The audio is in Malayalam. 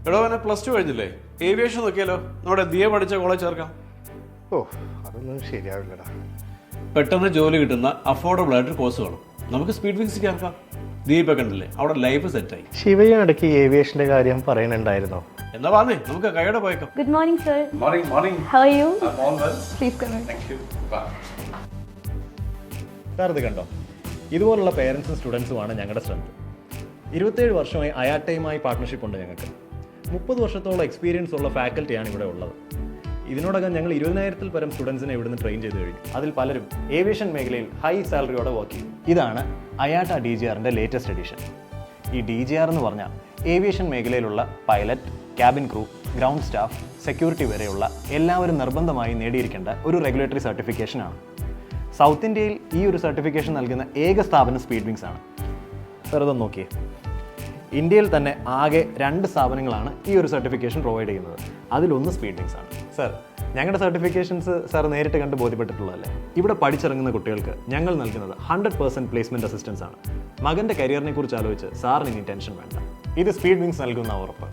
എടോ അവനെ +2 കഴിഞ്ഞില്ലേ? ഏവിയേഷൻ നോക്കിയാലോ? നമ്മുടെ ദിയ പഠിച്ച കോളേജ് ചേർക്കാം. ഓ അതൊന്നും ശരിയാവില്ലടാ. പെട്ടെന്ന് ജോലി കിട്ടുന്ന അഫോർഡബിൾ ആയിട്ടൊരു കോഴ്സ് വേണം. നമുക്ക് സ്പീഡ് വിങ്സ് ചേർക്കാം. ദിയ ഇപ്പൊ കണ്ടില്ലേ, അവിടെ ലൈഫ് സെറ്റായി. ശിവയും ഇടയ്ക്ക് ഏവിയേഷന്റെ കാര്യം പറയുന്നുണ്ടായിരുന്നോ? എന്നാ പറഞ്ഞേ, നമുക്ക് കൈയോടെ പോയേക്കാം. Good morning, sir. Morning. How are you? I'm all well. Please come in. Thank you. Bye. Sir ഇത് കണ്ടോ, ഇതുപോലുള്ള പേരൻസും സ്റ്റുഡൻസുമാണ് ഞങ്ങളുടെ സ്ട്രെങ്ത്. 27 വർഷമായി അയാട്ടയുമായി പാർട്ട്ണർഷിപ്പ് ഉണ്ട് ഞങ്ങൾക്ക്. 30 വർഷത്തോളം എക്സ്പീരിയൻസ് ഉള്ള ഫാക്കൽറ്റിയാണ് ഇവിടെ ഉള്ളത്. ഇതിനോടകം ഞങ്ങൾ 20,000-ൽ പരം സ്റ്റുഡൻസിനെ ഇവിടുന്ന് ട്രെയിൻ ചെയ്ത് കഴിഞ്ഞു. അതിൽ പലരും ഏവിയേഷൻ മേഖലയിൽ ഹൈ സാലറിയോടെ വർക്ക് ചെയ്യും. ഇതാണ് അയാട്ട DGRന്റെ ലേറ്റസ്റ്റ് എഡിഷൻ. ഈ DGR എന്ന് പറഞ്ഞാൽ ഏവിയേഷൻ മേഖലയിലുള്ള pilot, cabin crew, ground staff, security വരെയുള്ള എല്ലാവരും നിർബന്ധമായി നേടിയിരിക്കേണ്ട ഒരു റെഗുലേറ്ററി സർട്ടിഫിക്കേഷനാണ്. സൗത്ത് ഇന്ത്യയിൽ ഈ ഒരു സർട്ടിഫിക്കേഷൻ നൽകുന്ന ഏക സ്ഥാപനം സ്പീഡ് വിങ്സ് ആണ്. സാർ ഇതൊന്ന് നോക്കിയേ, ഇന്ത്യയിൽ തന്നെ ആകെ 2 സ്ഥാപനങ്ങളാണ് ഈ ഒരു സർട്ടിഫിക്കേഷൻ പ്രൊവൈഡ് ചെയ്യുന്നത്. അതിലൊന്ന് സ്പീഡ് വിങ്സ് ആണ്. സാർ, ഞങ്ങളുടെ സർട്ടിഫിക്കേഷൻസ് സാർ നേരിട്ട് കണ്ട് ബോധ്യപ്പെട്ടിട്ടുള്ളതല്ലേ? ഇവിടെ പഠിച്ചിറങ്ങുന്ന കുട്ടികൾക്ക് ഞങ്ങൾ നൽകുന്നത് 100% പ്ലേസ്മെൻറ്റ് അസിസ്റ്റൻസ് ആണ്. മകൻ്റെ കരിയറിനെ കുറിച്ച് ആലോചിച്ച് സാറിന് ഇനി ടെൻഷൻ വേണ്ട. ഇത് സ്പീഡ് വിങ്സ് നൽകുന്ന ഉറപ്പ്.